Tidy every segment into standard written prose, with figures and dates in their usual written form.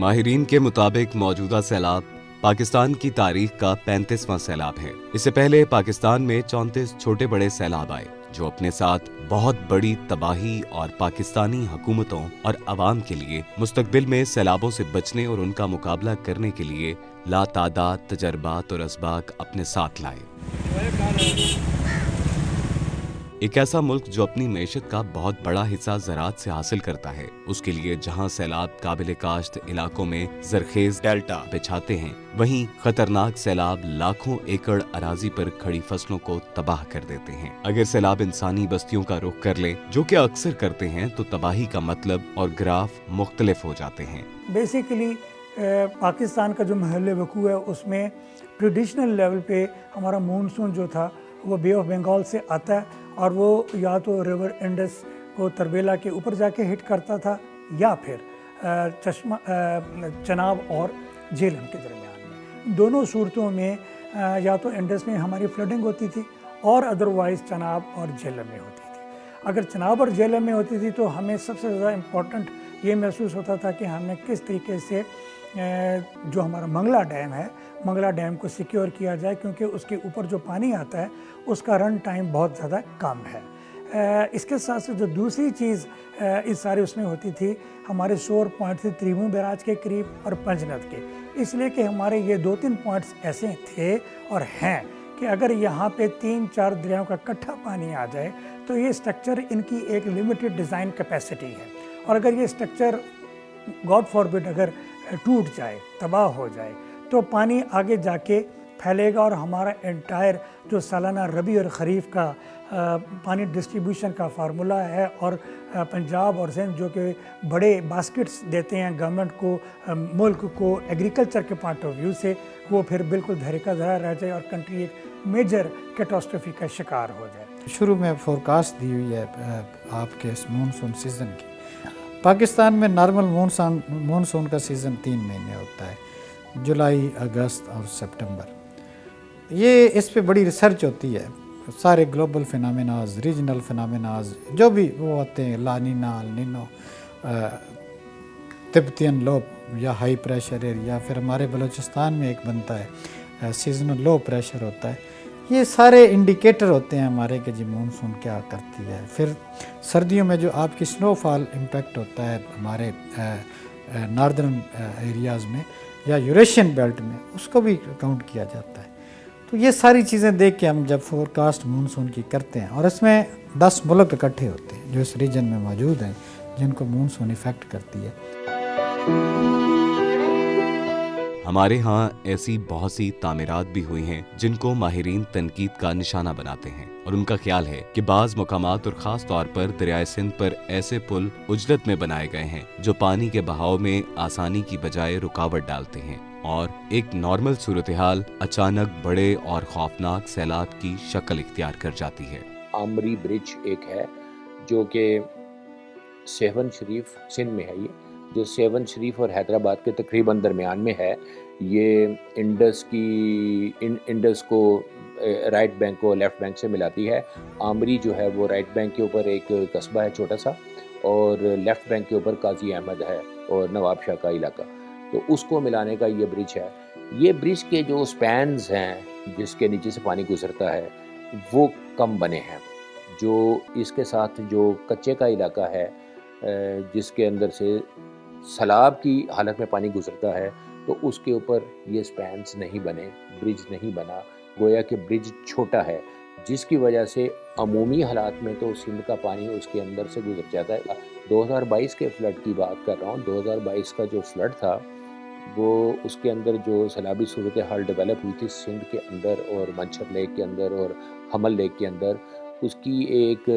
ماہرین کے مطابق موجودہ سیلاب پاکستان کی تاریخ کا 35واں سیلاب ہے۔ اس سے پہلے پاکستان میں 34 چھوٹے بڑے سیلاب آئے جو اپنے ساتھ بہت بڑی تباہی اور پاکستانی حکومتوں اور عوام کے لیے مستقبل میں سیلابوں سے بچنے اور ان کا مقابلہ کرنے کے لیے لاتعداد تجربات اور اسباق اپنے ساتھ لائے۔ ایک ایسا ملک جو اپنی معیشت کا بہت بڑا حصہ زراعت سے حاصل کرتا ہے، اس کے لیے جہاں سیلاب قابل کاشت علاقوں میں زرخیز ڈیلٹا بچھاتے ہیں، وہیں خطرناک سیلاب لاکھوں ایکڑ اراضی پر کھڑی فصلوں کو تباہ کر دیتے ہیں۔ اگر سیلاب انسانی بستیوں کا رخ کر لے، جو کہ اکثر کرتے ہیں، تو تباہی کا مطلب اور گراف مختلف ہو جاتے ہیں۔ بیسیکلی پاکستان کا جو محل وقوع ہے اس میں ٹریڈیشنل لیول پہ ہمارا مونسون جو تھا وہ بے آف بنگال سے آتا ہے، اور وہ یا تو ریور انڈس کو تربیلا کے اوپر جا کے ہٹ کرتا تھا یا پھر چناب اور جہلم کے درمیان میں۔ دونوں صورتوں میں یا تو انڈس میں ہماری فلڈنگ ہوتی تھی اور ادروائز چناب اور جہلم میں ہوتی تھی۔ اگر چناب اور جہلم میں ہوتی تھی تو ہمیں سب سے زیادہ امپورٹنٹ یہ محسوس ہوتا تھا کہ ہمیں کس طریقے سے جو ہمارا منگلا ڈیم ہے، منگلا ڈیم کو سیکیور کیا جائے، کیونکہ اس کے اوپر جو پانی آتا ہے اس کا رن ٹائم بہت زیادہ کم ہے۔ اس کے ساتھ سے جو دوسری چیز اس سارے اس میں ہوتی تھی، ہمارے شور پوائنٹ تھے تریمو بیراج کے قریب اور پنجنت کے، اس لیے کہ ہمارے یہ 2-3 پوائنٹس ایسے تھے اور ہیں کہ اگر یہاں پہ 3-4 دریاؤں کا کٹھا پانی آ جائے تو یہ سٹرکچر ان کی ایک لمیٹڈ ڈیزائن کیپیسٹی ہے، اور اگر یہ سٹرکچر گاڈ فاربڈ اگر ٹوٹ جائے، تباہ ہو جائے، تو پانی آگے جا کے پھیلے گا، اور ہمارا انٹائر جو سالانہ ربیع اور خریف کا پانی ڈسٹریبیوشن کا فارمولا ہے، اور پنجاب اور سندھ جو کہ بڑے باسکٹس دیتے ہیں گورنمنٹ کو، ملک کو ایگریکلچر کے پوائنٹ آف ویو سے، وہ پھر بالکل دھرے کا دھرا رہ جائے اور کنٹری ایک میجر کیٹاسٹروفی کا شکار ہو جائے۔ شروع میں فورکاسٹ دی ہوئی ہے آپ کے اس مونسون سیزن کی۔ پاکستان میں نارمل مونسون کا سیزن 3 مہینے ہوتا ہے، جولائی، اگست اور سپٹمبر۔ یہ اس پہ بڑی ریسرچ ہوتی ہے، سارے گلوبل فینامیناز، ریجنل فینامیناز جو بھی وہ ہوتے ہیں، لا نینا، النینو، تبتین لو یا ہائی پریشر ایریا، پھر ہمارے بلوچستان میں ایک بنتا ہے سیزنل لو پریشر ہوتا ہے، یہ سارے انڈیکیٹر ہوتے ہیں ہمارے کہ جی مونسون کیا کرتی ہے۔ پھر سردیوں میں جو آپ کی سنو فال امپیکٹ ہوتا ہے ہمارے ناردرن ایریاز میں یا یوریشین بیلٹ میں، اس کو بھی کاؤنٹ کیا جاتا ہے۔ تو یہ ساری چیزیں دیکھ کے ہم جب فورکاسٹ مونسون کی کرتے ہیں، اور اس میں 10 ملک اکٹھے ہوتے ہیں جو اس ریجن میں موجود ہیں جن کو مونسون افیکٹ کرتی ہے۔ ہمارے ہاں ایسی بہت سی تعمیرات بھی ہوئی ہیں جن کو ماہرین تنقید کا نشانہ بناتے ہیں، اور ان کا خیال ہے کہ بعض مقامات اور خاص طور پر دریائے سندھ پر ایسے پل عجلت میں بنائے گئے ہیں جو پانی کے بہاؤ میں آسانی کی بجائے رکاوٹ ڈالتے ہیں، اور ایک نارمل صورتحال اچانک بڑے اور خوفناک سیلاب کی شکل اختیار کر جاتی ہے۔ آمری برج ایک ہے جو کہ سیون شریف سندھ میں ہے، یہ جو سیون شریف اور حیدرآباد کے تقریباً درمیان میں ہے۔ یہ انڈس کو رائٹ بینک کو لیفٹ بینک سے ملاتی ہے۔ آمری جو ہے وہ رائٹ بینک کے اوپر ایک قصبہ ہے چھوٹا سا، اور لیفٹ بینک کے اوپر قاضی احمد ہے اور نواب شاہ کا علاقہ، تو اس کو ملانے کا یہ برج ہے۔ یہ برج کے جو سپینز ہیں جس کے نیچے سے پانی گزرتا ہے وہ کم بنے ہیں، جو اس کے ساتھ جو کچے کا علاقہ ہے جس کے اندر سے سیلاب کی حالت میں پانی گزرتا ہے، تو اس کے اوپر یہ سپینز نہیں بنے، برج نہیں بنا، گویا کہ برج چھوٹا ہے، جس کی وجہ سے عمومی حالات میں تو سندھ کا پانی اس کے اندر سے گزر جاتا ہے۔ 2022 کے فلڈ کی بات کر رہا ہوں، 2022 کا جو فلڈ تھا وہ اس کے اندر جو سیلابی صورتحال ڈیولپ ہوئی تھی سندھ کے اندر اور منچھر لیک کے اندر اور حمل لیک کے اندر، اس کی ایک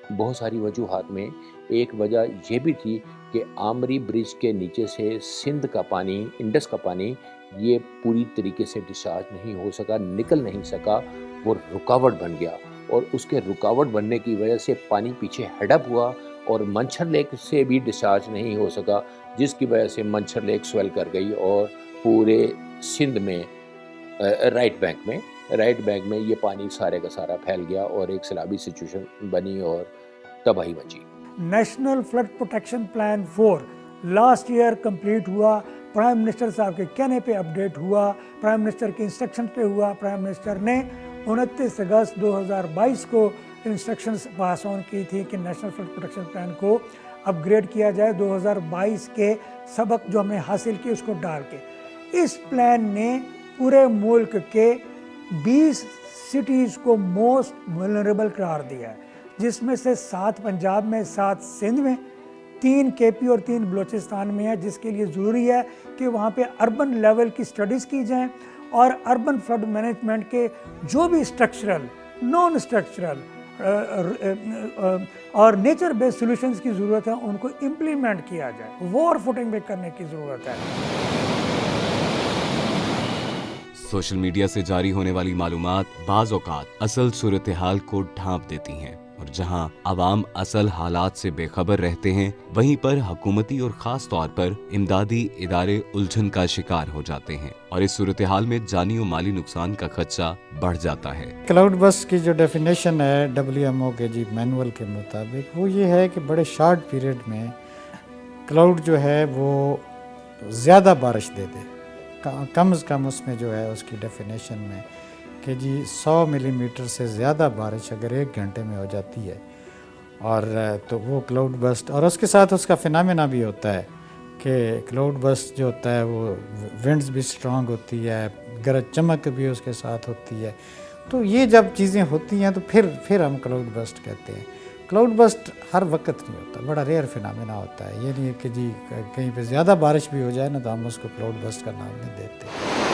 بہت ساری وجوہات میں ایک وجہ یہ بھی تھی کہ آمری برج کے نیچے سے سندھ کا پانی، انڈس کا پانی، یہ پوری طریقے سے ڈسچارج نہیں ہو سکا، نکل نہیں سکا، وہ رکاوٹ بن گیا، اور اس کے رکاوٹ بننے کی وجہ سے پانی پیچھے ہیڈ اپ ہوا اور منچھر لیک سے بھی ڈسچارج نہیں ہو سکا، جس کی وجہ سے منچھر لیک سویل کر گئی اور پورے سندھ میں رائٹ بینک میں یہ پانی سارے کا سارا پھیل گیا اور ایک سیلابی سچویشن بنی اور تباہی مچی۔ National flood protection plan 4 last year complete हुआ, प्राइम मिनिस्टर साहब के कहने पे अपडेट हुआ, प्राइम मिनिस्टर के इंस्ट्रक्शन पे हुआ। प्राइम मिनिस्टर ने 29 अगस्त 2022 को इंस्ट्रक्शंस पास ऑन की थी कि नेशनल फ्लड प्रोटेक्शन प्लान को अपग्रेड किया जाए 2022 के सबक जो हमने हासिल किए उसको डाल के। इस प्लान ने पूरे मुल्क के 20 सिटीज़ को मोस्ट वल्नरेबल करार दिया है, जिसमें से 7 पंजाब में, 7 सिंध में, 3 केपी और 3 बलूचिस्तान में है, जिसके लिए ज़रूरी है कि वहाँ पे अर्बन लेवल की स्टडीज़ की जाएं और अर्बन फ्लड मैनेजमेंट के जो भी स्ट्रक्चरल, नॉन स्ट्रक्चरल और नेचर बेस्ड सॉल्यूशंस की ज़रूरत है उनको इम्प्लीमेंट किया जाए, वॉर फुटिंग पे करने की ज़रूरत है। सोशल मीडिया से जारी होने वाली मालूमात बाज़ औक़ात असल सूरत हाल को ढांप देती हैं, और जहां आवाम असल हालात से बेखबर रहते हैं, वहीं पर हुकूमती और ख़ास तौर पर इमदादी इदारे उलझन का शिकार हो जाते हैं और इस सूरत हाल में जानी और माली नुकसान का खदशा बढ़ जाता है। क्लाउड बस्ट की जो डेफिनेशन है WMO के जी मैनुअल के मुताबिक, वो ये है कि बड़े शॉर्ट पीरियड में क्लाउड जो है वो ज़्यादा बारिश दे दे। कम से कम उसमें जो है उसकी डेफिनेशन में कि जी 100 मिलीमीटर से ज़्यादा बारिश अगर 1 घंटे में हो जाती है और तो वो क्लाउड बस्ट, और उसके साथ उसका फिनोमेना भी होता है कि क्लाउड बस्ट जो होता है वो विंड्स भी स्ट्रांग होती है, गरज चमक भी उसके साथ होती है। तो ये जब चीज़ें होती हैं तो फिर हम क्लाउड बस्ट कहते हैं। क्लाउड बस्ट हर वक्त नहीं होता, बड़ा रेयर फिनोमेना होता है। ये नहीं है कि जी कहीं पे ज़्यादा बारिश भी हो जाए ना तो हम उसको क्लाउड बस्ट का नाम नहीं देते।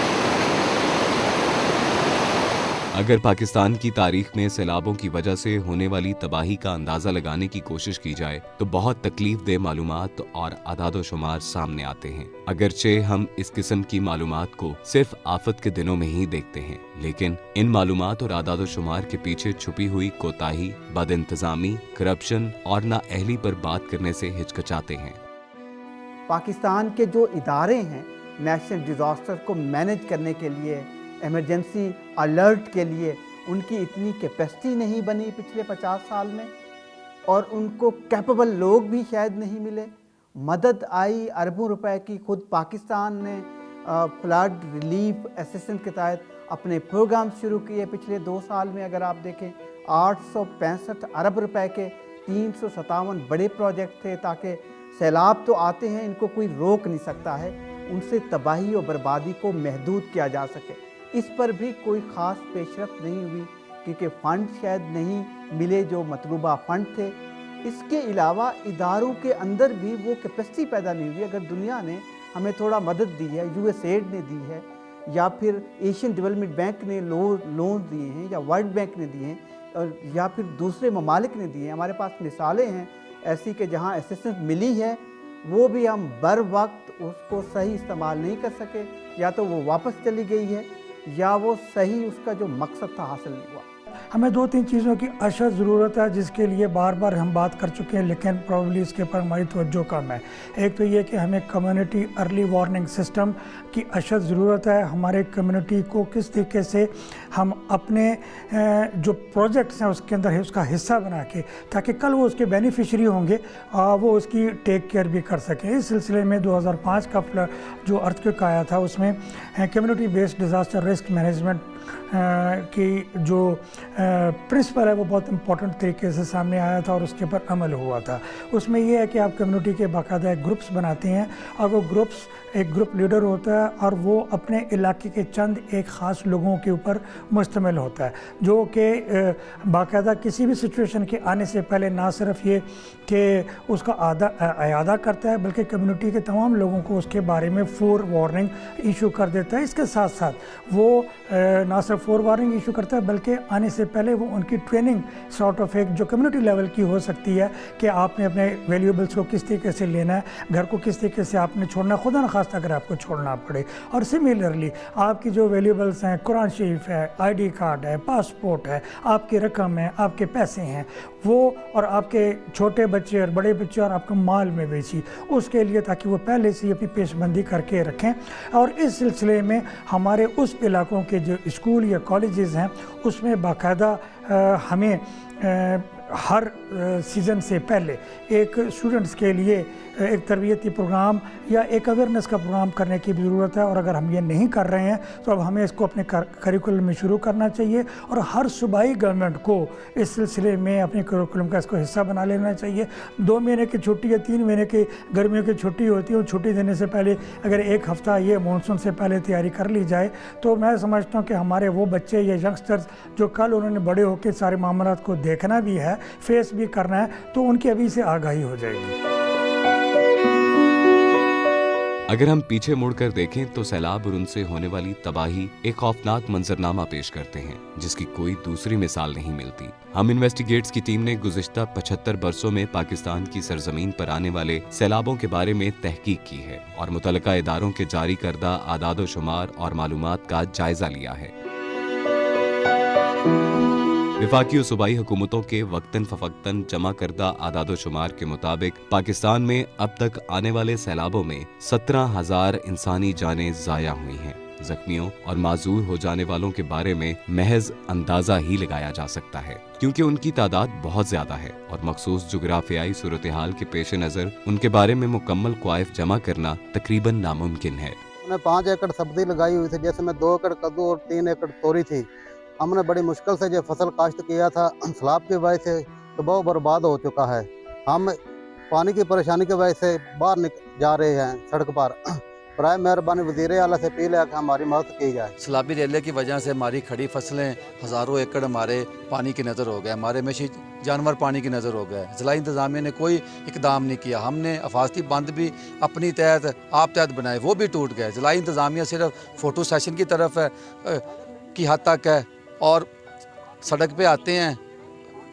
अगर पाकिस्तान की तारीख में सैलाबों की वजह से होने वाली तबाही का अंदाजा लगाने की कोशिश की जाए तो बहुत तकलीफ दे मालूमात और आदाद-ओ-शुमार सामने आते हैं। अगरचे हम इस किस्म की मालूमात को सिर्फ आफत के दिनों में ही देखते हैं, लेकिन इन मालूमात और आदाद-ओ-शुमार के पीछे छुपी हुई कोताही, बदइंतजामी, करप्शन और नाअहली पर बात करने से हिचकिचाते हैं। पाकिस्तान के जो इदारे हैं नेशनल डिज़ास्टर को मैनेज करने के लिए, एमरजेंसी अलर्ट के लिए, उनकी इतनी कैपेसिटी नहीं बनी पिछले 50 साल में और उनको कैपेबल लोग भी शायद नहीं मिले। मदद आई अरबों रुपए की, खुद पाकिस्तान ने फ्लड रिलीफ असिस्टेंस के तहत अपने प्रोग्राम शुरू किए पिछले 2 साल में। अगर आप देखें 865 अरब रुपए के 357 बड़े प्रोजेक्ट थे, ताकि सैलाब तो आते हैं, इनको कोई रोक नहीं सकता है, उनसे तबाही और बर्बादी को महदूद किया जा सके। इस पर भी कोई ख़ास पेशरफ्त नहीं हुई क्योंकि फ़ंड शायद नहीं मिले जो मतलूबा फ़ंड थे। इसके अलावा इदारों के अंदर भी वो कैपेसिटी पैदा नहीं हुई। अगर दुनिया ने हमें थोड़ा मदद दी है, USAID ने दी है या फिर एशियन डेवलपमेंट बैंक ने लोन दिए हैं या वर्ल्ड बैंक ने दिए हैं और या फिर दूसरे ममालिक ने दिए हैं, हमारे पास मिसालें हैं ऐसी कि जहाँ असिस्टेंस मिली है वो भी हम बर वक्त उसको सही इस्तेमाल नहीं कर सके, या तो वो वापस चली गई है या वो सही उसका जो मकसद था हासिल नहीं हुआ। हमें 2-3 चीज़ों की अशद ज़रूरत है जिसके लिए बार बार हम बात कर चुके हैं, लेकिन प्रॉब्ली इसके पर हमारी तवज्जो कम है। एक तो ये कि हमें कम्युनिटी अर्ली वार्निंग सिस्टम की अशद ज़रूरत है। हमारे कम्युनिटी को किस तरीके से हम अपने जो प्रोजेक्ट्स हैं उसके अंदर है उसका हिस्सा बना के, ताकि कल वो उसके बेनिफिशरी होंगे वो उसकी टेक केयर भी कर सकें। इस सिलसिले में 2005 का जो अर्थक्वेक आया था उसमें community based disaster risk management की जो प्रिंसिपल है वो बहुत इम्पोर्टेंट तरीके से सामने आया था और उसके ऊपर अमल हुआ था। उसमें ये है कि आप कम्युनिटी के बाकायदा ग्रुप्स बनाते हैं और वो ग्रुप्स एक ग्रुप लीडर होता है और वो अपने इलाके के चंद एक ख़ास लोगों के ऊपर मुश्तमिल होता है, जो कि बाकायदा किसी भी सिचुएशन के आने से पहले ना सिर्फ ये कि उसका अयादा करता है बल्कि कम्युनिटी के तमाम लोगों को उसके बारे में फोर वार्निंग इशू कर देता है। इसके साथ साथ वो ना सिर्फ फोर वार्निंग इशू करता है बल्कि आने से पहले वो उनकी ट्रेनिंग सॉर्ट ऑफ एक जो कम्युनिटी लेवल की हो सकती है कि आपने अपने वैल्यूएबल्स को किस तरीके से लेना है, घर को किस तरीके से आपने छोड़ना है, खुदा न खास्ता अगर आपको छोड़ना पड़े। और सिमिलरली आपकी जो वैल्यूएबल्स हैं, कुरान शरीफ है, ID कार्ड है, पासपोर्ट है, आपकी रकम है, आपके पैसे हैं, वो और आपके छोटे बच्चे और बड़े बच्चे और आपका माल में बेची उसके लिए, ताकि वो पहले से अपनी पेशबंदी करके रखें। और इस सिलसिले में हमारे उस इलाकों के जो स्कूल या कॉलेजेस हैं उसमें बाकायदा हमें हर सीज़न से पहले एक स्टूडेंट्स के लिए एक तरबियती प्रोग्राम या एक अवेयरनेस का प्रोग्राम करने की भी ज़रूरत है, और अगर हम ये नहीं कर रहे हैं तो अब हमें इसको अपने करिकुलम में शुरू करना चाहिए, और हर सूबाई गवर्नमेंट को इस सिलसिले में अपने करिकुलम का इसको हिस्सा बना लेना चाहिए। 2 महीने की छुट्टी या 3 महीने की गर्मियों की छुट्टी होती है, उन छुट्टी देने से पहले अगर 1 हफ़्ता ये मानसून से पहले तैयारी कर ली जाए तो मैं समझता हूँ कि हमारे वो बच्चे या यंगस्टर्स जो कल उन्होंने बड़े होकर सारे मामलात को देखना भी है, फेस भी करना है, तो उनकी अभी से आगाही हो जाएगी। अगर हम पीछे मुड़कर देखें तो सैलाब और उनसे होने वाली तबाही एक खौफनाक मंजरनामा पेश करते हैं जिसकी कोई दूसरी मिसाल नहीं मिलती। हम इन्वेस्टिगेट्स की टीम ने गुज़िश्ता 75 बरसों में पाकिस्तान की सरजमीन पर आने वाले सैलाबों के बारे में तहकीक की है और मुतल्लिका इदारों के जारी करदा आदाद शुमार और मालूमात का जायजा लिया है। वफाकी और सूबाई हुकूमतों के वक्तन फवक्तन जमा करदा आदाद शुमार के मुताबिक पाकिस्तान में अब तक आने वाले सैलाबों में 17,000 इंसानी जानें ज़ाया हुई हैं। जख्मियों और माजूर हो जाने वालों के बारे में महज अंदाजा ही लगाया जा सकता है क्योंकि उनकी तादाद बहुत ज्यादा है और मखसूस जुग्राफियाई सूरत हाल के पेश नज़र उनके बारे में मुकम्मल क्वाइफ जमा करना तकरीबन नामुमकिन है। हमने 5 एकड़ सब्जी लगाई हुई थी, जैसे में 2 एकड़ कद्दू और 3 एकड़ तोरी थी। हमने बड़ी मुश्किल से जो फसल काश्त किया था, सैलाब की वजह से तो बहुत बर्बाद हो चुका है। हम पानी की परेशानी की वजह से बाहर जा रहे हैं सड़क पर। बराए मेहरबानी वज़ीर आला से अपील है कि हमारी मदद की जाए। सैलाबी रेले की वजह से हमारी खड़ी फसलें हज़ारों एकड़ हमारे पानी की नज़र हो गए, हमारे मशी जानवर पानी की नज़र हो गए। ज़िला इंतज़ामिया ने कोई इकदाम नहीं किया। हमने हिफाजती बंद भी अपनी तहत आप तहत बनाए, वो भी टूट गए। ज़िला इंतज़ामिया सिर्फ फ़ोटो सेशन की तरफ की हद तक है और सड़क पे आते हैं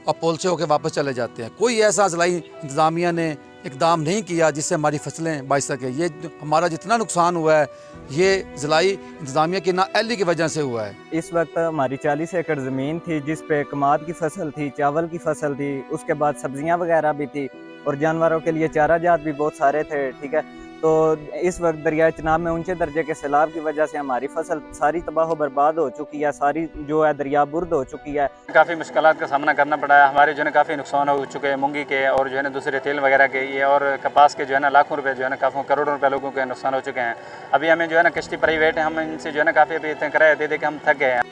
और पुल से होकर वापस चले जाते हैं। कोई ऐसा ज़िला इंतज़ामिया ने इकदाम नहीं किया जिससे हमारी फसलें बच सकें। ये हमारा जितना नुकसान हुआ है ये ज़िलाई इंतज़ामिया की नाअहली की वजह से हुआ है। इस वक्त हमारी 40 एकड़ ज़मीन थी जिस पे कमाद की फसल थी, चावल की फसल थी, उसके बाद सब्जियां वगैरह भी थी और जानवरों के लिए चारा जात भी बहुत सारे थे। ठीक है, तो इस वक्त दरिया चनाब में ऊंचे दर्जे के सैलाब की वजह से हमारी फसल सारी तबाह बर्बाद हो चुकी है, सारी जो है दरिया बुर्द हो चुकी है। काफ़ी मुश्किलात का सामना करना पड़ा है। हमारे जो है काफ़ी नुकसान हो चुके हैं मूंगी के और जो है दूसरे तेल वगैरह के, ये और कपास के जो है लाखों रुपए जो है काफ़ी करोड़ों रुपए लोगों के नुकसान हो चुके हैं। अभी हमें जो है किश्ती प्राइवेट है, हम इनसे जो है काफ़ी अभी इतने किराया दे दे के हम थक गए हैं।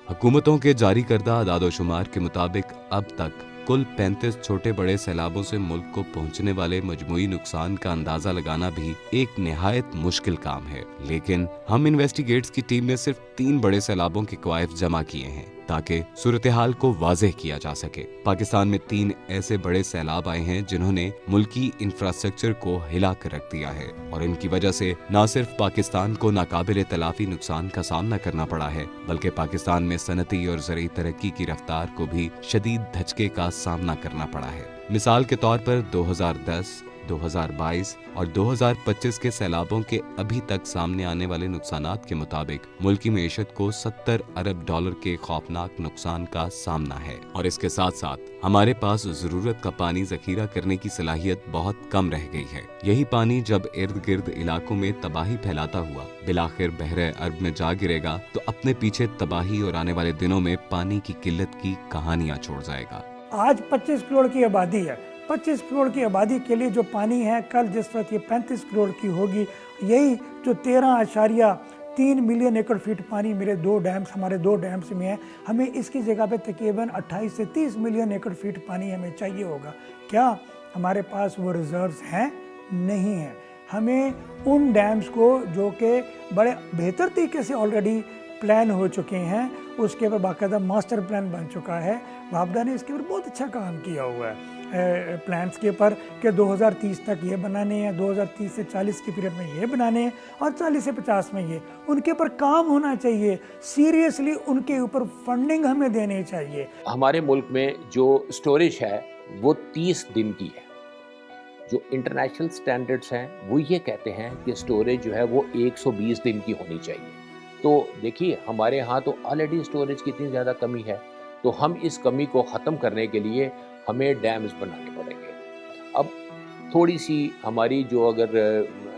हुकूमतों के जारी करदा आदाद शुमार के मुताबिक अब तक कुल 35 छोटे बड़े सैलाबों से मुल्क को पहुंचने वाले मजमूई नुकसान का अंदाजा लगाना भी एक निहायत मुश्किल काम है। लेकिन हम इन्वेस्टिगेट्स की टीम ने सिर्फ 3 बड़े सैलाबों के क्वाइफ जमा किए हैं ताकि सूरत हाल को वाज़ेह किया जा सके। पाकिस्तान में 3 ऐसे बड़े सैलाब आए हैं जिन्होंने मुल्की इंफ्रास्ट्रक्चर को हिला कर रख दिया है और इनकी वजह से न सिर्फ पाकिस्तान को नाकाबिले तलाफी नुकसान का सामना करना पड़ा है बल्कि पाकिस्तान में सनती और ज़रूरी तरक्की की रफ्तार को भी शदीद धचके का सामना करना पड़ा है। मिसाल के तौर पर 2010, 2022 और 2025 के सैलाबों के अभी तक सामने आने वाले नुकसानात के मुताबिक मुल्की मईशत को $70 अरब के खौफनाक नुकसान का सामना है और इसके साथ साथ हमारे पास ज़रूरत का पानी ज़खीरा करने की सलाहियत बहुत कम रह गई है। यही पानी जब इर्द गिर्द इलाकों में तबाही फैलाता हुआ बिलाखिर बहरे अरब में जा गिरेगा तो अपने पीछे तबाही और आने वाले दिनों में पानी की किल्लत की कहानियां छोड़ जाएगा। आज 25 करोड़ की आबादी है। 25 करोड़ की आबादी के लिए जो पानी है, कल जिस वक्त ये 35 करोड़ की होगी, यही जो 13.3 मिलियन एकड़ फीट पानी मेरे 2 डैम्स हमारे 2 डैम्स में है, हमें इसकी जगह पे तकरीबन 28 से 30 मिलियन एकड़ फीट पानी हमें चाहिए होगा। क्या हमारे पास वो रिजर्व्स हैं? नहीं है। हमें उन डैम्स को जो कि बड़े बेहतर तरीके से ऑलरेडी प्लान हो चुके हैं, उसके ऊपर बाकायदा मास्टर प्लान बन चुका है। वापडा ने इसके ऊपर बहुत अच्छा काम किया हुआ है प्लान्स के ऊपर कि 2030 तक ये बनाने हैं, 2030 से 40 के पीरियड में ये बनाने हैं और 40 से 50 में ये, उनके ऊपर काम होना चाहिए। सीरियसली उनके ऊपर फंडिंग हमें देनी चाहिए। हमारे मुल्क में जो स्टोरेज है वो 30 दिन की है। जो इंटरनेशनल स्टैंडर्ड्स हैं वो ये कहते हैं कि स्टोरेज जो है वो 120 दिन की होनी चाहिए। तो देखिए हमारे यहाँ तो ऑलरेडी स्टोरेज की इतनी ज़्यादा कमी है, तो हम इस कमी को ख़त्म करने के लिए हमें डैम्स बनाने पड़ेंगे। अब थोड़ी सी हमारी जो अगर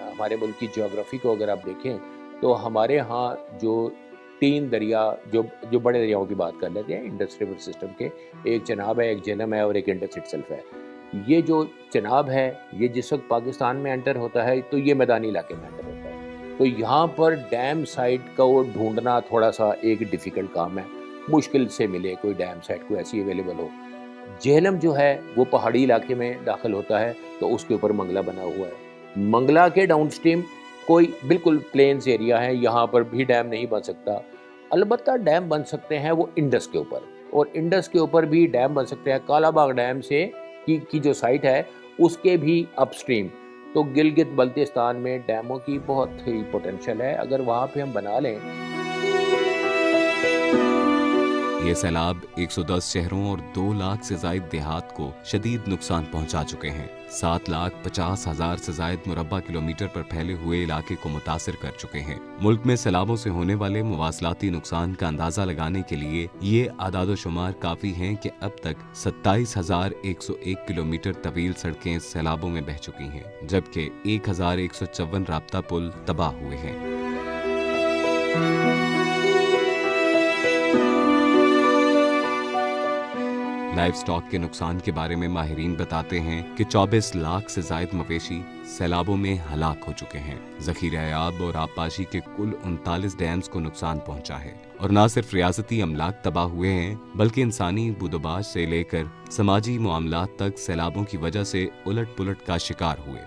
हमारे मुल्क की ज्योग्राफी को अगर आप देखें तो हमारे यहाँ जो 3 दरिया जो बड़े दरियाओं की बात कर लेते हैं इंडस रिवर सिस्टम के, एक चनाब है, एक झेलम है और एक इंडस इटसेल्फ है। یہ جو چناب ہے یہ جس وقت پاکستان میں انٹر ہوتا ہے تو یہ میدانی علاقے میں انٹر ہوتا ہے، تو یہاں پر ڈیم سائٹ کو ڈھونڈنا تھوڑا سا ایک ڈیفیکلٹ کام ہے، مشکل سے ملے کوئی ڈیم سائٹ کوئی ایسی اویلیبل ہو۔ جہلم جو ہے وہ پہاڑی علاقے میں داخل ہوتا ہے تو اس کے اوپر منگلہ بنا ہوا ہے، منگلہ کے ڈاؤن سٹریم کوئی بالکل پلینز ایریا ہے، یہاں پر بھی ڈیم نہیں بن سکتا، البتہ ڈیم بن سکتے ہیں وہ انڈس کے اوپر، اور انڈس کے اوپر بھی ڈیم بن سکتے ہیں، کالا باغ ڈیم سے کی جو سائٹ ہے اس کے بھی اپ سٹریم، تو گلگت بلتستان میں ڈیموں کی بہت ہی پوٹینشل ہے، اگر وہاں پہ ہم بنا لیں۔ یہ سیلاب 110 شہروں اور 2 لاکھ سے زائد دیہات کو شدید نقصان پہنچا چکے ہیں، 7,50,000 سے زائد مربع کلومیٹر پر پھیلے ہوئے علاقے کو متاثر کر چکے ہیں۔ ملک میں سیلابوں سے ہونے والے مواصلاتی نقصان کا اندازہ لگانے کے لیے یہ اعداد و شمار کافی ہیں کہ اب تک 27,101 کلومیٹر طویل سڑکیں سیلابوں میں بہہ چکی ہیں، جبکہ 1,154 رابطہ پل تباہ ہوئے ہیں۔ لائف سٹاک کے نقصان کے بارے میں ماہرین بتاتے ہیں کہ 24 لاکھ سے زائد مویشی سیلابوں میں ہلاک ہو چکے ہیں۔ ذخیرہ آب اور آبپاشی کے کل 39 ڈیمز کو نقصان پہنچا ہے، اور نہ صرف ریاستی املاک تباہ ہوئے ہیں بلکہ انسانی بودوباش سے لے کر سماجی معاملات تک سیلابوں کی وجہ سے الٹ پلٹ کا شکار ہوئے۔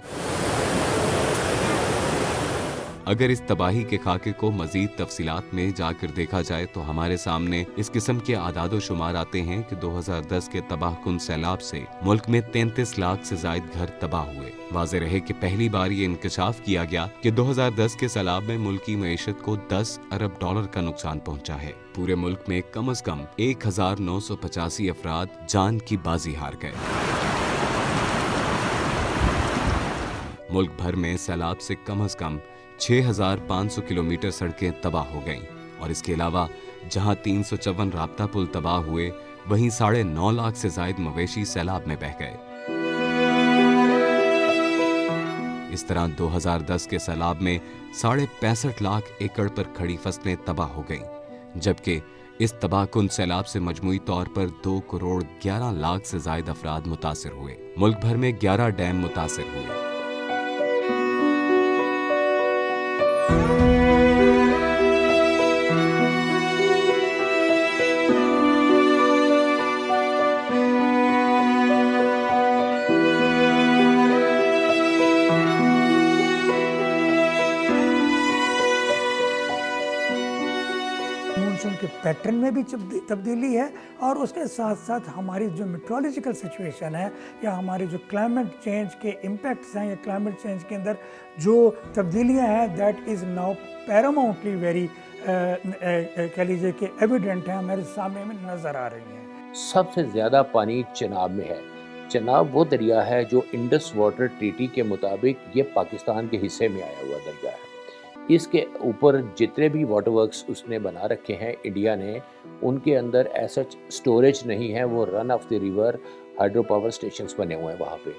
اگر اس تباہی کے خاکے کو مزید تفصیلات میں جا کر دیکھا جائے تو ہمارے سامنے اس قسم کے اعداد و شمار آتے ہیں کہ 2010 کے تباہ کن سیلاب سے ملک میں 33 لاکھ سے زائد گھر تباہ ہوئے۔ واضح رہے کہ پہلی بار یہ انکشاف کیا گیا کہ 2010 کے سیلاب میں ملکی معیشت کو 10 ارب ڈالر کا نقصان پہنچا ہے۔ پورے ملک میں کم از کم 1985 افراد جان کی بازی ہار گئے۔ ملک بھر میں سیلاب سے کم از کم 6,500 کلومیٹر سڑکیں تباہ ہو گئیں، اور اس کے علاوہ جہاں 354 رابطہ پل تباہ ہوئے وہیں 9.5 لاکھ سے زائد مویشی سیلاب میں بہہ گئے۔ اس طرح 2010 کے سیلاب میں 65.5 لاکھ ایکڑ پر کھڑی فصلیں تباہ ہو گئیں، جبکہ اس تباہ کن سیلاب سے مجموعی طور پر 2 کروڑ 11 لاکھ سے زائد افراد متاثر ہوئے۔ ملک بھر میں 11 ڈیم متاثر ہوئے۔ مونسون کے پیٹرن میں بھی تبدیلی ہے، اور اس کے ساتھ ساتھ ہماری جو میٹرولوجیکل سچویشن ہے یا ہمارے جو کلائمیٹ چینج کے امپیکٹس ہیں یا کلائمیٹ چینج کے اندر جو تبدیلیاں ہیں دیٹ از ناؤ پیراماؤنٹلی ویری کہہ لیجیے کہ ایویڈنٹ ہیں، ہمارے سامنے میں نظر آ رہی ہیں۔ سب سے زیادہ پانی چناب میں ہے۔ چناب وہ دریا ہے جو انڈس واٹر ٹریٹی کے مطابق یہ پاکستان کے حصے میں آیا ہوا دریا ہے۔ اس کے اوپر جتنے بھی واٹر ورکس اس نے بنا رکھے ہیں انڈیا نے، ان کے اندر ایسا سٹوریج نہیں ہے، وہ run of the river hydro power stations بنے ہوئے ہیں وہاں پہ۔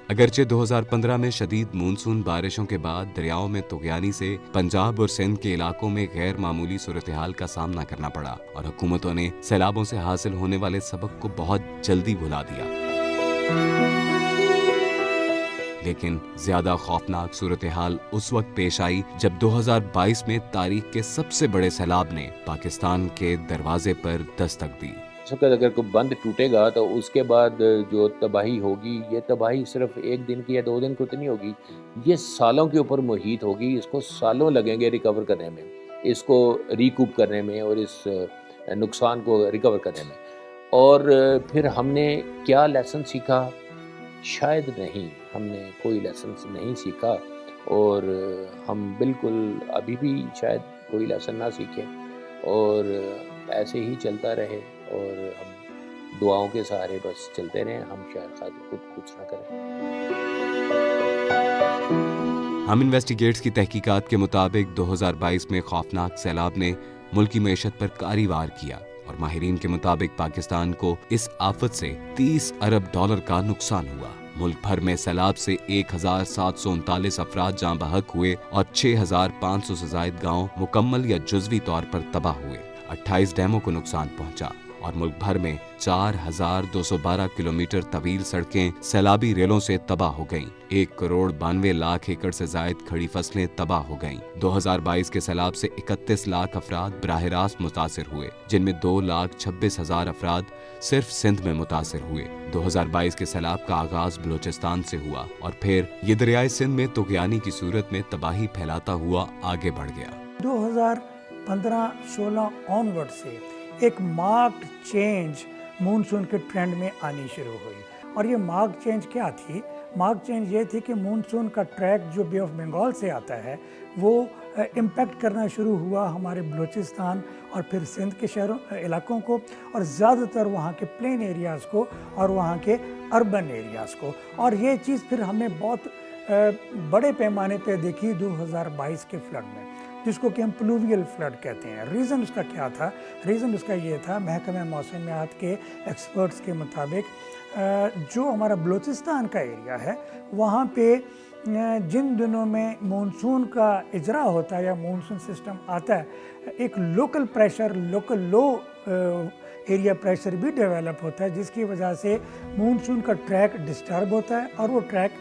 اگرچہ 2015 میں شدید مونسون بارشوں کے بعد دریاؤں میں طغیانی سے پنجاب اور سندھ کے علاقوں میں غیر معمولی صورتحال کا سامنا کرنا پڑا، اور حکومتوں نے سیلابوں سے حاصل ہونے والے سبق کو بہت جلدی بھلا دیا، لیکن زیادہ خوفناک صورتحال اس وقت پیش آئی جب 2022 میں تاریخ کے سب سے بڑے سیلاب نے پاکستان کے دروازے پر دستک دی۔ اس وقت اگر کوئی بند ٹوٹے گا تو اس کے بعد جو تباہی ہوگی، یہ تباہی صرف 1 دن کی یا 2 دن کی تو نہیں ہوگی، یہ سالوں کے اوپر محیط ہوگی، اس کو سالوں لگیں گے ریکور کرنے میں، اس کو ریکوپ کرنے میں اور اس نقصان کو ریکور کرنے میں۔ اور پھر ہم نے کیا لیسن سیکھا؟ شاید نہیں، ہم نے کوئی لیسن نہیں سیکھا، اور ہم بالکل ابھی بھی شاید کوئی لیسن نہ سیکھیں، اور ایسے ہی چلتا رہے، اور ہم دعاؤں کے سہارے بس چلتے رہیں، ہم شاید خود کچھ نہ کریں۔ हम इन्वेस्टिगेट्स की तहकीकात के मुताबिक 2022 में खौफनाक सैलाब ने मुल्की मईशत पर कारी वार किया और माहिरीन के मुताबिक पाकिस्तान को इस आफत से 30 अरब डॉलर का नुकसान हुआ। मुल्क भर में सैलाब से 1739 अफराद जाँ बहक हुए और 6500 से जायद गाँव मुकम्मल या जुज़वी तौर पर तबाह हुए। 28 डैमों को नुकसान पहुंचा और मुल्क भर में 4212 किलोमीटर तवील सड़कें सैलाबी रेलों से तबाह हो गईं। 1,92,00,000 एकड़ से जायद खड़ी फसलें तबाह हो गईं। 2022 के सैलाब से 31 लाख अफराद बराह रास्त मुतासिर हुए, जिनमें 2,26,000 अफराद सिर्फ सिंध में मुतासिर हुए। 2022 के सैलाब का आगाज बलूचिस्तान से हुआ और फिर ये दरियाए सिंध में तुग़यानी की सूरत में तबाही फैलाता हुआ आगे बढ़ गया। 2015-16 ऑनवर्ड से एक मार्क्ड चेंज मानसून के ट्रेंड में आनी शुरू हुई। और ये मार्क्ड चेंज क्या थी? मार्क्ड चेंज ये थी कि मानसून का ट्रैक जो बे ऑफ बंगाल से आता है वो इम्पैक्ट करना शुरू हुआ हमारे बलूचिस्तान और फिर सिंध के शहरों इलाकों को, और ज़्यादातर वहाँ के प्लेन एरियाज़ को और वहाँ के अर्बन एरियाज़ को। और ये चीज़ फिर हमने बहुत बड़े पैमाने पे देखी 2022 के फ्लड में, जिसको कि हम प्लूवियल फ्लड कहते हैं। रीज़न उसका क्या था? रीज़न उसका ये था, महकमे मौसमियात के एक्सपर्ट्स के मुताबिक जो हमारा बलूचिस्तान का एरिया है वहाँ पे जिन दिनों में मानसून का इजरा होता है या मानसून सिस्टम आता है, एक लोकल प्रेशर, लोकल लो एरिया प्रेशर भी डेवलप होता है, जिसकी वजह से मानसून का ट्रैक डिस्टर्ब होता है और वो ट्रैक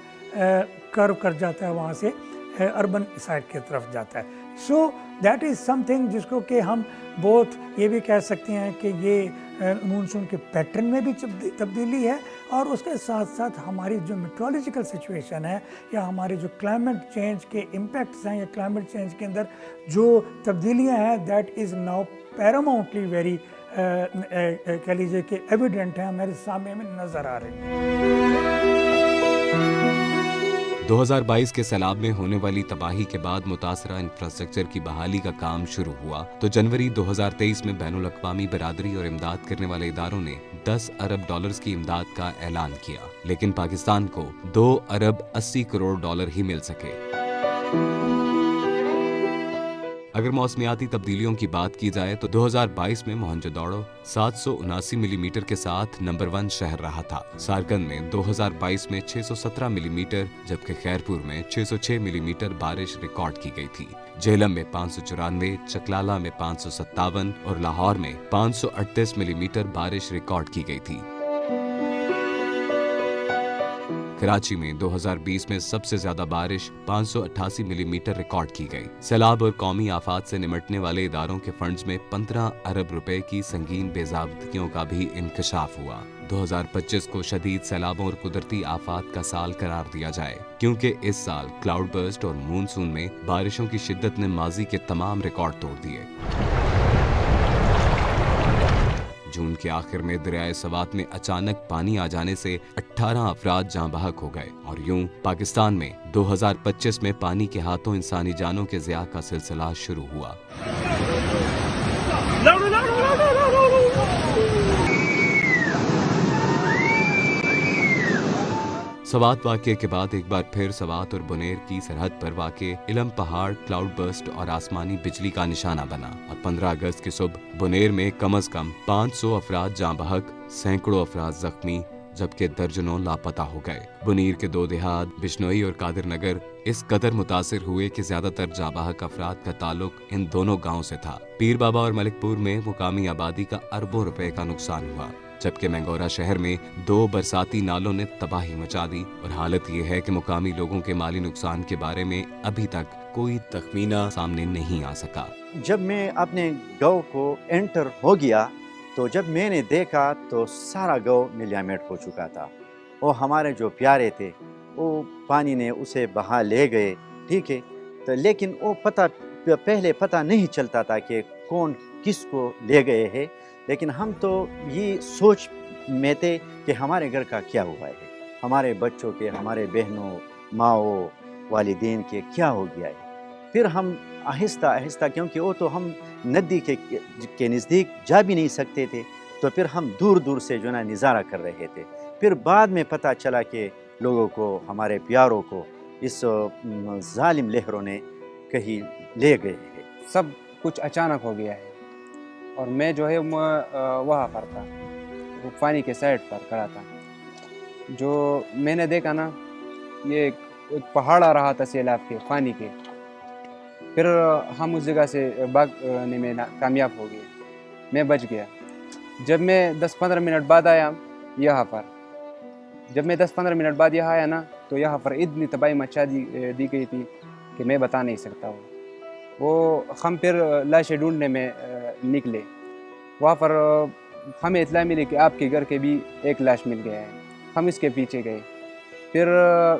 कर्व कर जाता है, वहाँ से अर्बन साइड की तरफ जाता है। सो दैट इज़ समथिंग जिसको कि हम बहुत ये भी कह सकते हैं कि ये मानसून के पैटर्न में भी तब्दीली है, और उसके साथ साथ हमारी जो मेट्रोलॉजिकल सिचुएशन है या हमारे जो क्लाइमेट चेंज के इम्पैक्ट्स हैं या क्लाइमेट चेंज के अंदर जो तब्दीलियाँ हैं, दैट इज़ नाउ पैरामाउंटली वेरी कह लीजिए कि एविडेंट है, हमारे सामने में नज़र आ रही है। 2022 के सैलाब में होने वाली तबाही के बाद मुतासरा इंफ्रास्ट्रक्चर की बहाली का काम शुरू हुआ तो जनवरी 2023 में बैनुल अक़वामी बरादरी और इमदाद करने वाले इदारों ने 10 अरब डॉलर्स की इमदाद का ऐलान किया, लेकिन पाकिस्तान को 2 अरब 80 करोड़ डॉलर ही मिल सके। अगर मौसमियाती तब्दीलियों की बात की जाए तो 2022 में मोहनजोदड़ो 779 मिलीमीटर के साथ नंबर 1 शहर रहा था। सारकंद में 2022 में 617 मिलीमीटर जबकि खैरपुर में 606 मिलीमीटर बारिश रिकॉर्ड की गई थी। झेलम में 594, चकलाला में 557 और लाहौर में 538 मिलीमीटर बारिश रिकॉर्ड की गई थी। कराची में 2020 में सबसे ज्यादा बारिश 588 मिलीमीटर रिकॉर्ड की गई। सैलाब और कौमी आफात से निमटने वाले इदारों के फंड्स में 15 अरब रुपए की संगीन बेज़ाब्तियों का भी इंकशाफ हुआ। 2025 को शदीद सैलाबों और कुदरती आफात का साल करार दिया जाए, क्योंकि इस साल क्लाउड बर्स्ट और मानसून में बारिशों की शिद्दत ने माजी के तमाम रिकॉर्ड तोड़ दिए। जून के आखिर में दरियाए सवात में अचानक पानी आ जाने से 18 अफराद जाँ बहक हो गए और यूं पाकिस्तान में 2025 में पानी के हाथों इंसानी जानों के ज़िया का सिलसिला शुरू हुआ। सवात वाक़े के बाद एक बार फिर सवात और बुनेर की सरहद पर वाक़े इलम पहाड़ क्लाउड बर्स्ट और आसमानी बिजली का निशाना बना और 15 अगस्त की सुबह बुनेर में कम से कम 500 अफराद जाँ बहक, सैकड़ों अफराद जख्मी जबकि दर्जनों लापता हो गए। बुनीर के 2 देहात बिश्नोई और कादिर नगर इस कदर मुतासिर हुए कि ज्यादातर जाँ बहक अफराद का ताल्लुक इन दोनों गाँव से था। पीर बाबा और मलिकपुर में मुकामी आबादी का अरबों रुपए का नुकसान हुआ, जबकि मैंगोरा शहर में 2 बरसाती नालों ने तबाही मचा दी और हालत ये है कि मुकामी लोगों के माली नुकसान के बारे में अभी तक कोई तखमीना सामने नहीं आ सका। जब मैं अपने गांव को एंटर हो गया तो जब मैंने देखा तो सारा गांव मिलियामेट हो चुका था और हमारे जो प्यारे थे वो पानी ने उसे बहा ले गए, ठीक है। तो लेकिन वो पहले पता नहीं चलता था कि कौन किसको ले गए हैं, लेकिन हम तो ये सोच में थे कि हमारे घर का क्या हुआ है, हमारे बच्चों के, हमारे बहनों, माओ, वालिदैन के क्या हो गया है। फिर हम आहिस्ता आहिस्ता, क्योंकि वो तो हम नदी के नज़दीक जा भी नहीं सकते थे, तो फिर हम दूर दूर से जो ना नज़ारा कर रहे थे। फिर बाद में पता चला कि लोगों को, हमारे प्यारों को اس ظالم لہروں نے کہیں لے گئے ہیں۔ سب کچھ اچانک ہو گیا ہے، اور میں جو ہے وہاں پر تھا، وہ پانی کے سائڈ پر کھڑا تھا۔ جو میں نے دیکھا نا، یہ ایک پہاڑ آ رہا تھا سیلاب کے پانی کے، پھر ہم اس جگہ سے بھاگنے میں کامیاب ہو گئے، میں بچ گیا۔ جب میں 10-15 منٹ بعد آیا یہاں پر، جب میں 10-15 منٹ بعد یہاں آیا نا، تو یہاں پر اتنی تباہی مچا دی گئی تھی کہ میں بتا نہیں سکتا ہوں۔ وہ ہم پھر لاشیں ڈھونڈنے میں نکلے، وہاں پر ہمیں اطلاع ملی کہ آپ کے گھر کے بھی ایک لاش مل گیا ہے۔ ہم اس کے پیچھے گئے، پھر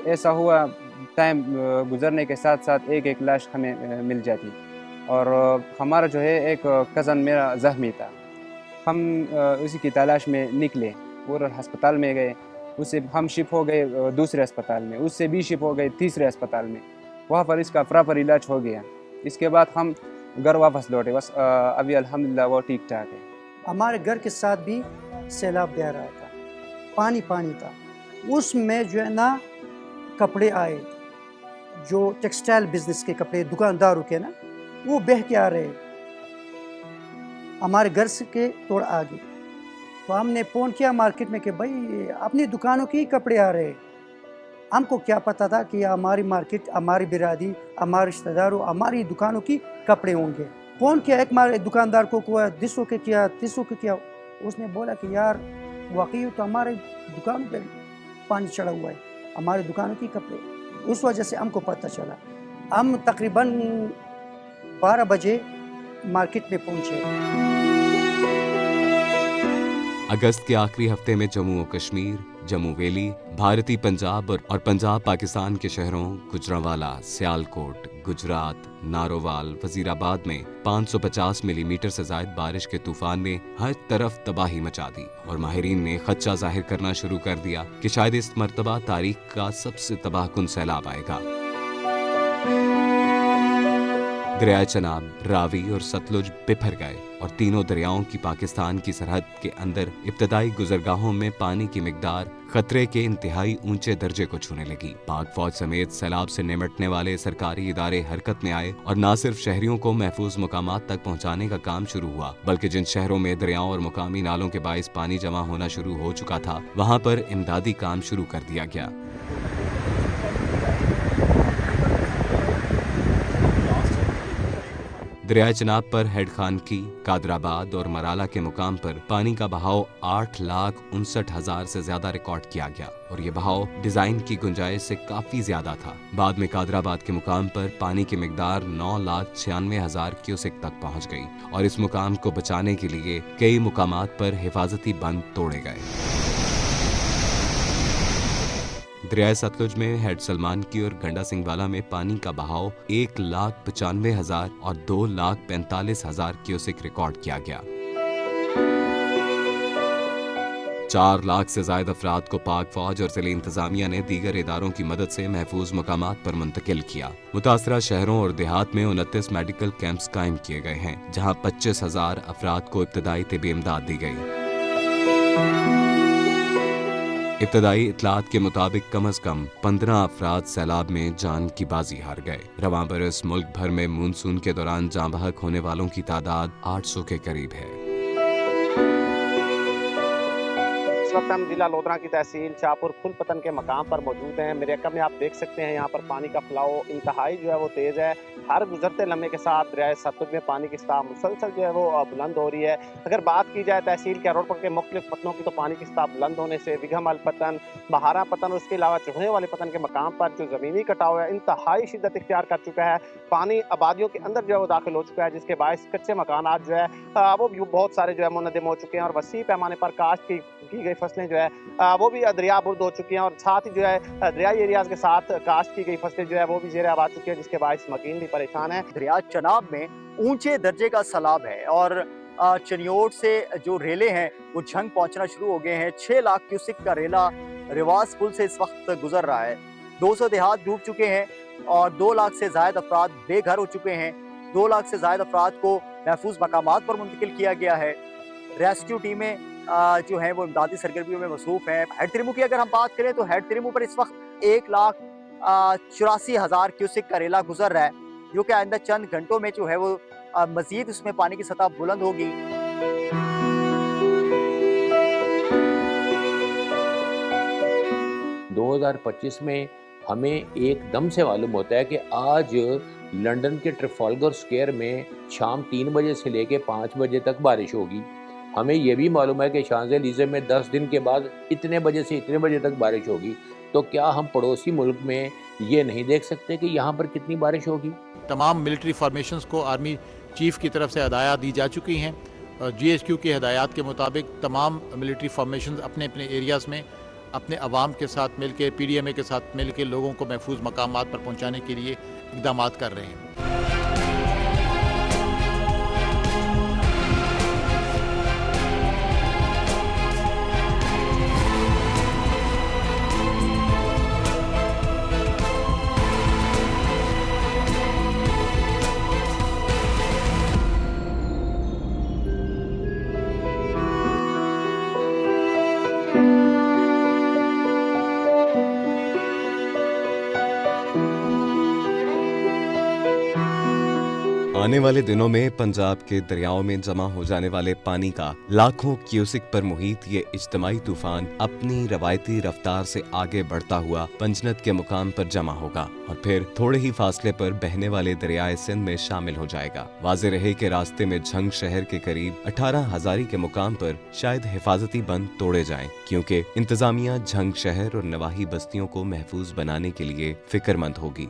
ایسا ہوا ٹائم گزرنے کے ساتھ ساتھ ایک لاش ہمیں مل جاتی، اور ہمارا جو ہے ایک کزن میرا زخمی تھا، ہم اسی کی تلاش میں نکلے اور ہسپتال میں گئے، اس سے ہم شپ ہو گئے دوسرے ہسپتال میں، اس سے بھی شپ ہو گئے تیسرے ہسپتال میں، وہاں پر اس کا پراپر علاج ہو گیا۔ اس کے بعد ہم گھر واپس لوٹے، بس ابھی الحمدللہ وہ ٹھیک ٹھاک ہے۔ ہمارے گھر کے ساتھ بھی سیلاب بہ رہا تھا، پانی تھا، اس میں جو ہے نا کپڑے آئے، جو ٹیکسٹائل بزنس کے کپڑے دکانداروں کے نا، وہ بہہ کے آ رہے ہمارے گھر سے کے توڑ آگے۔ تو ہم نے فون کیا مارکیٹ میں کہ بھائی اپنی دکانوں کے ہی کپڑے آ رہے، ہم کو کیا پتہ تھا کہ ہماری مارکیٹ، ہماری برادری، ہمارے رشتہ داروں، ہماری دکانوں کی کپڑے ہوں گے۔ فون کیا ایک دکاندار کو دسوں کے کیا، تیسوں کے کیا، اس نے بولا کہ یار واقعی تو ہمارے دکانوں پہ پانی چڑھا ہوا ہے، ہماری دکانوں کی کپڑے۔ اس وجہ سے ہم کو پتہ چلا، ہم تقریباً 12 بجے مارکیٹ میں پہنچے۔ اگست کے آخری ہفتے میں جموں و کشمیر، جموں ویلی، بھارتی پنجاب اور پنجاب پاکستان کے شہروں گجرانوالہ، سیالکوٹ، گجرات، نارووال، وزیر آباد میں 550 ملی میٹر سے زائد بارش کے طوفان نے ہر طرف تباہی مچا دی، اور ماہرین نے خدشہ ظاہر کرنا شروع کر دیا کہ شاید اس مرتبہ تاریخ کا سب سے تباہ کن سیلاب آئے گا۔ دریائے چناب، راوی اور ستلج بپھر گئے، اور تینوں دریاؤں کی پاکستان کی سرحد کے اندر ابتدائی گزرگاہوں میں پانی کی مقدار خطرے کے انتہائی اونچے درجے کو چھونے لگی۔ پاک فوج سمیت سیلاب سے نمٹنے والے سرکاری ادارے حرکت میں آئے، اور نہ صرف شہریوں کو محفوظ مقامات تک پہنچانے کا کام شروع ہوا، بلکہ جن شہروں میں دریاؤں اور مقامی نالوں کے باعث پانی جمع ہونا شروع ہو چکا تھا، وہاں پر امدادی کام شروع کر دیا گیا۔ دریائے چناب پر ہیڈ خانکی، قادرآباد اور مرالہ کے مقام پر پانی کا بہاؤ 8,59,000 سے زیادہ ریکارڈ کیا گیا، اور یہ بہاؤ ڈیزائن کی گنجائش سے کافی زیادہ تھا۔ بعد میں قادرآباد کے مقام پر پانی کی مقدار 9,96,000 کیوسک تک پہنچ گئی، اور اس مقام کو بچانے کے لیے کئی مقامات پر حفاظتی بند توڑے گئے۔ دریائے ستلج میں ہیڈ سلمان کی اور گنڈا سنگھ والا میں پانی کا بہاؤ 1,95,000 اور 2,45,000 کیوسک ریکارڈ کیا گیا۔ 4 لاکھ سے زائد افراد کو پاک فوج اور ضلعی انتظامیہ نے دیگر اداروں کی مدد سے محفوظ مقامات پر منتقل کیا۔ متاثرہ شہروں اور دیہات میں 29 میڈیکل کیمپس قائم کیے گئے ہیں، جہاں 25,000 افراد کو ابتدائی طبی امداد دی گئی۔ ابتدائی اطلاعات کے مطابق کم از کم 15 افراد سیلاب میں جان کی بازی ہار گئے۔ رواں برس ملک بھر میں مونسون کے دوران جاں بحق ہونے والوں کی تعداد 800 کے قریب ہے۔ اس وقت ہم ضلع لودھرا کی تحصیل شاہپور پھول پتن کے مقام پر موجود ہیں۔ میرے عقب میں آپ دیکھ سکتے ہیں یہاں پر پانی کا فلاؤ انتہائی جو ہے وہ تیز ہے۔ ہر گزرتے لمحے کے ساتھ دریائے ستلج میں پانی کی سطح مسلسل جو ہے وہ بلند ہو رہی ہے۔ اگر بات کی جائے تحصیل کے روڈ پر کے مختلف پتنوں کی، تو پانی کی سطح بلند ہونے سے وگھمل پتن، بہارا پتن اور اس کے علاوہ چوہے والے پتن کے مقام پر جو زمینی کٹاؤ ہے انتہائی شدت اختیار کر چکا ہے۔ پانی آبادیوں کے اندر جو ہے وہ داخل ہو چکا ہے، جس کے باعث کچے مکانات جو ہے وہ بھی بہت سارے جو ہے منہدم ہو چکے ہیں، اور وسیع پیمانے پر کاشت کی گئی فصلیں جو ہے وہ بھی دریا برد ہو چکی ہیں، اور ساتھ ہی جو ہے دریائی ایریاز کے ساتھ کاشت کی گئی فصلیں جو ہے وہ بھی زیر آب آ چکی ہیں، جس کے باعث مکین بھی پریشان ہیں۔ دریا چناب میں اونچے درجے کا سیلاب ہے، اور چنیوٹ سے جو ریلے ہیں وہ جھنگ پہنچنا شروع ہو گئے ہیں۔ 6 لاکھ کیوسک کا ریلا رواس پل سے اس وقت گزر رہا ہے۔ 200 دیہات ڈوب چکے ہیں، اور 2 لاکھ سے زائد افراد بے گھر ہو چکے ہیں۔ 2 لاکھ سے زائد افراد کو محفوظ مقامات پر منتقل کیا گیا ہے۔ ریسکیو ٹیمیں جو ہیں وہ امدادی سرگرمیوں میں مصروف ہیں۔ ہیڈ تریمو کی اگر ہم بات کریں تو ہیڈ تریمو پر اس وقت 1 لاکھ 84,000 क्यूसिक का रेला गुजर रहा है, जो कि आइंदा चंद घंटों में जो है वो मजीद उसमें पानी की सतह बुलंद होगी। 2025 में हमें एकदम से मालूम होता है कि आज लंदन के ट्रफालगर स्क्वायर में शाम 3 बजे से लेके 5 बजे तक बारिश होगी। हमें यह भी मालूम है कि शांज़-ए-लीज़े में 10 दिन के बाद इतने बजे से इतने बजे तक बारिश होगी। तो क्या हम पड़ोसी मुल्क में ये नहीं देख सकते कि यहाँ पर कितनी बारिश होगी? तमाम मिलिट्री फॉर्मेशंस को आर्मी चीफ की तरफ से हदायत दी जा चुकी हैं। GHQ की हदायत के मुताबिक तमाम मिलिट्री फॉर्मेशंस अपने अपने एरियाज़ में अपने अवाम के साथ मिलकर, PDMA के साथ मिलकर लोगों को महफूज मकामात पर पहुँचाने के लिए इक़दाम कर रहे हैं। आने वाले दिनों में पंजाब के दरियाओं में जमा हो जाने वाले पानी का लाखों क्यूसिक पर मुहित ये इज्तिमाई तूफान अपनी रवायती रफ्तार से आगे बढ़ता हुआ पंजनत के मुकाम पर जमा होगा और फिर थोड़े ही फासले पर बहने वाले दरियाए सिंध में शामिल हो जाएगा। वाज़े रहे कि रास्ते में झंग शहर के करीब 18 हज़ारी के मुकाम पर शायद हिफाजती बंद तोड़े जाएं, क्योंकि इंतजामिया झंग शहर और नवाही बस्तियों को महफूज बनाने के लिए फिक्रमंद होगी।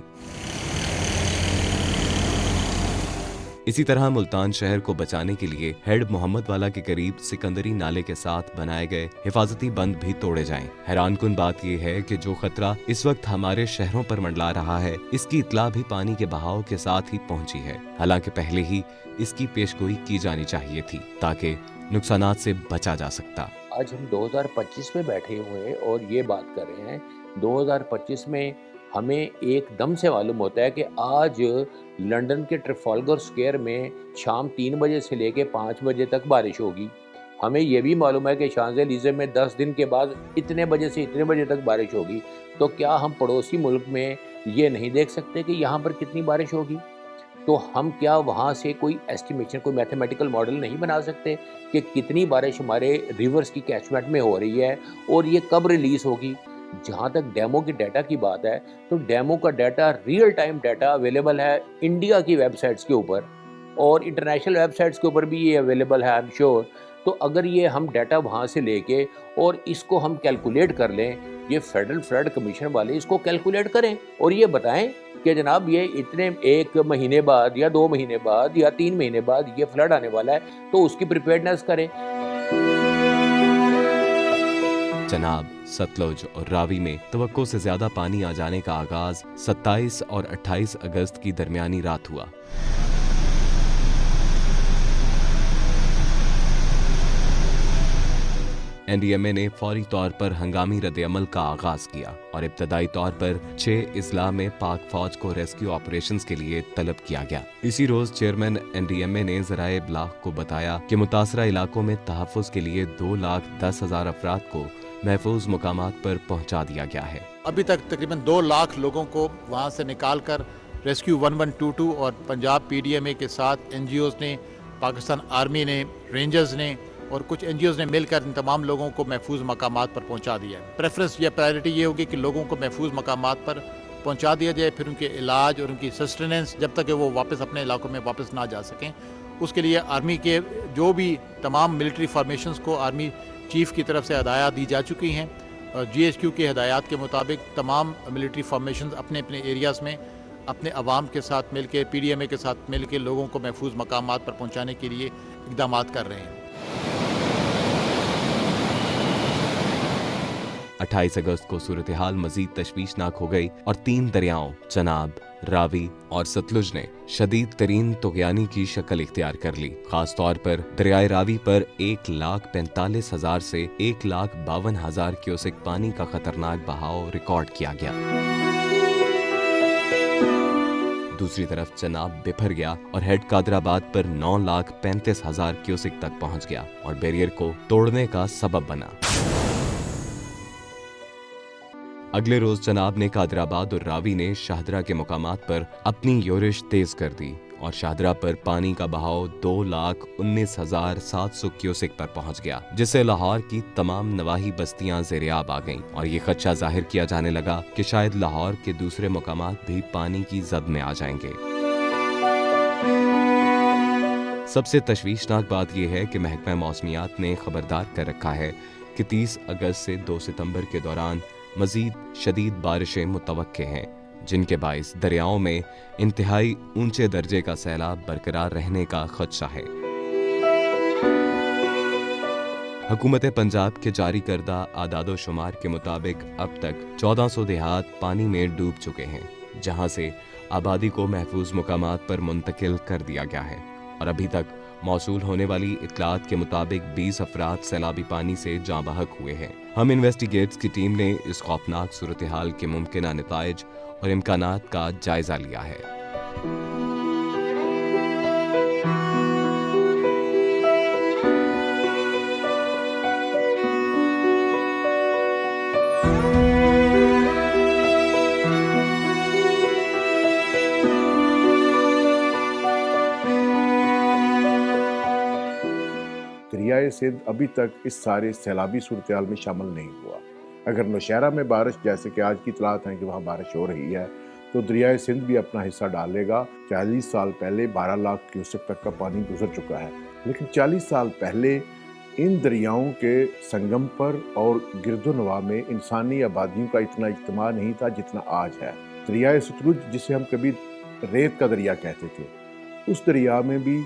इसी तरह मुल्तान शहर को बचाने के लिए हेड मोहम्मद वाला के करीब सिकंदरी नाले के साथ बनाए गए हिफाजती बंद भी तोड़े जाएं। हैरानकुन बात यह है कि जो खतरा इस वक्त हमारे शहरों पर मंडला रहा है, इसकी इत्ला भी पानी के बहाव के साथ ही पहुंची है। हालांकि पहले ही इसकी पेशगोई की जानी चाहिए थी ताकि नुकसानात से बचा जा सकता। आज हम 2025 में बैठे हुए हैं और ये बात कर रहे हैं। 2025 में हमें एकदम से मालूम होता है कि आज लंदन के ट्रफालगर स्क्वायर में शाम 3 बजे से लेके 5 बजे तक बारिश होगी। हमें यह भी मालूम है कि शांज़-ए-लीज़े में 10 दिन के बाद इतने बजे से इतने बजे तक बारिश होगी। तो क्या हम पड़ोसी मुल्क में ये नहीं देख सकते कि यहाँ पर कितनी बारिश होगी? तो हम क्या वहाँ से कोई एस्टिमेशन, कोई मैथमेटिकल मॉडल नहीं बना सकते कि कितनी बारिश हमारे रिवर्स की कैचमेंट में हो रही है और ये कब रिलीज़ होगी? जहाँ तक डेमो की डाटा की बात है, तो डेमो का data real time data available है इंडिया की वेबसाइट्स के ऊपर और इंटरनेशनल वेबसाइट्स के ऊपर भी ये अवेलेबल है, आई एम श्योर। तो अगर ये हम डाटा वहाँ से लेके और इसको हम कैलकुलेट कर लें, ये फेडरल फ्लड कमीशन वाले इसको कैलकुलेट करें और ये बताएं कि जनाब ये इतने 1 महीने बाद या 2 महीने बाद या 3 महीने बाद ये फ्लड आने वाला है, तो उसकी प्रिपेयर्डनेस करें। चनाब, सतलुज और रावी में तवक्को से ज्यादा पानी आ जाने का आगाज 27 और 28 अगस्त की दरमियानी रात हुआ। NDMA ने फौरी तौर पर हंगामी रद्द-ए-अमल का आगाज किया और इब्तदाई तौर पर 6 अजला में पाक फौज को रेस्क्यू ऑपरेशंस के लिए तलब किया गया। इसी रोज चेयरमैन NDMA ने ज़राए इब्लाग को बताया कि मुतासरा इलाकों में तहफ़्फ़ुज़ के लिए 2,10,000 अफराद को महफूज मुकामात पर पहुंचा दिया गया है। अभी तक तकरीबन 2 लाख लोगों को वहां से निकालकर रेस्क्यू 1122 और पंजाब PDMA के साथ NGOs ने, पाकिस्तान आर्मी ने, रेंजर्स ने और कुछ NGOs ने मिलकर इन तमाम लोगों को महफूज मकामात पर पहुंचा दिया है। प्रेफरेंस या प्रायोरिटी ये होगी कि लोगों को महफूज मकामात पर पहुंचा दिया जाए, फिर उनके इलाज और उनकी सस्टेनेंस जब तक वो वापस अपने इलाकों में वापस ना जा सकें, उसके लिए आर्मी के जो भी तमाम मिलिट्री फॉर्मेशंस को आर्मी चीफ की तरफ से हदायत दी जा चुकी हैं। GHQ की हदायत के मुताबिक तमाम मिलिट्री फॉर्मेशंस अपने अपने एरियाज़ में अपने अवाम के साथ मिलकर, PDMA के साथ मिलकर लोगों को महफूज मकामात पर पहुंचाने के लिए इक़दाम कर रहे हैं। 28 अगस्त को सूरत हाल मजीद तशवीशनाक हो गई और 3 दरियाओं चनाब, रावी और सतलुज ने शदीद तरीन तुग़यानी की शक्ल इख्तियार कर ली। खास तौर पर दरियाए रावी पर 1,45,000 से 1,52,000 क्यूसेक पानी का खतरनाक बहाव रिकॉर्ड किया गया। दूसरी तरफ चनाब बिफर गया और हेड कादराबाद पर 9,35,000 क्यूसेक तक पहुंच गया और बैरियर को तोड़ने का सबब बना। अगले रोज जनाब ने कादराबाद और रावी ने शाहदरा के मुकामात पर अपनी योरिश तेज कर दी और शाहदरा पर पानी का बहाव 2,19,700 क्यूसेक पर पहुंच गया, जिससे लाहौर की तमाम नवाही बस्तियां ज़ेरियाब आ गईं और ये खदशा जाहिर किया जाने लगा कि शायद लाहौर के दूसरे मुकामात भी पानी की जद में आ जाएंगे। सबसे तशवीशनाक बात यह है कि महकमा मौसमियात ने खबरदार कर रखा है कि 30 अगस्त से 2 सितंबर के दौरान मजीद शदीद बारिशें मुतवक्के हैं, जिनके बाइस दरियाओं में इंतहाई ऊंचे दर्जे का सैलाब बरकरार रहने का खदशा है। हुकूमत पंजाब के जारी करदा आदादो शुमार के मुताबिक अब तक 1400 देहात पानी में डूब चुके हैं, जहां से आबादी को महफूज मुकामात पर मुंतकिल कर दिया गया है और अभी तक मौसूल होने वाली इतलात के मुताबिक 20 अफराद सैलाबी पानी से जाँ बहक हुए हैं। हम इन्वेस्टिगेट्स की टीम ने इस खौफनाक सूरत हाल के मुमकिन नताइज और इम्कानात का जायजा लिया है। दरियाए सिंध अभी तक इस सारे सैलाबी सूरत हाल में शामिल नहीं हुआ। अगर नौशहरा में बारिश, जैसे कि आज की इतलात हैं कि वहाँ बारिश हो रही है, तो दरियाए सिंध भी अपना हिस्सा डालेगा। 40 साल पहले 12 लाख क्यूसेक तक का पानी गुजर चुका है, लेकिन 40 साल पहले इन दरियाओं के संगम पर और गिरदोनवा में इंसानी आबादियों का इतना इज्तिमा नहीं था जितना आज है। दरियाए सतलुज, जिसे हम कभी रेत का दरिया कहते थे, उस दरिया में भी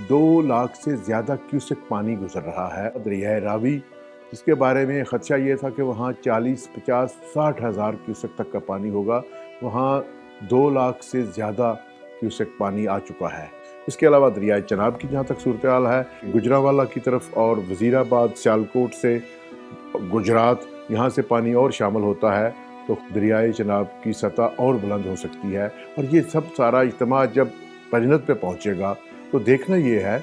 2 लाख से ज़्यादा क्यूसेक पानी गुजर रहा है। दरियाए रावी, जिसके बारे में खदशा ये था कि वहाँ 40, 50, 60 हज़ार क्यूसेक तक का पानी होगा, वहाँ 2 लाख से ज़्यादा क्यूसेक पानी आ चुका है। इसके अलावा दरियाए चनाब की जहाँ तक सूरत हाल है, गुजरांवाला की तरफ और वज़ीराबाद, सियालकोट से गुजरात, यहाँ से पानी और शामिल होता है, तो दरियाए चनाब की सतह और बुलंद हो सकती है। और ये सब सारा इज्तिमा जब पंजनत पे पहुँचेगा तो देखना ये है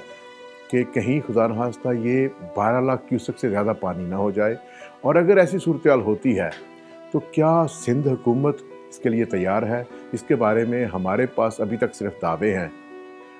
कि कहीं खुदा न खास्ता ये 12 लाख क्यूसेक से ज़्यादा पानी ना हो जाए। और अगर ऐसी सूरत हाल होती है तो क्या सिंध हुकूमत इसके लिए तैयार है? इसके बारे में हमारे पास अभी तक सिर्फ दावे हैं।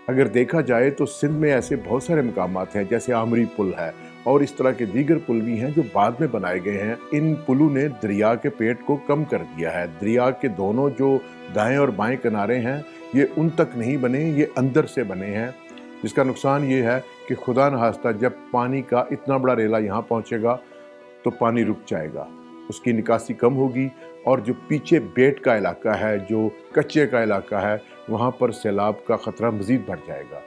अगर देखा जाए तो सिंध में ऐसे बहुत सारे मकामात हैं, जैसे आमरी पुल है और इस तरह के दीगर पुल भी हैं जो बाद में बनाए गए हैं। इन पुलों ने दरिया के पेट को कम कर दिया है। दरिया के दोनों जो दाएं और बाएं किनारे हैं, ये उन तक नहीं बने, ये अंदर से बने हैं, जिसका नुकसान ये है कि खुदा न खास्ता जब पानी का इतना बड़ा रेला यहाँ पहुँचेगा तो पानी रुक जाएगा, उसकी निकासी कम होगी और जो पीछे बेट का इलाका है, जो कच्चे का इलाका है, वहाँ पर सैलाब का ख़तरा मज़ीद बढ़ जाएगा।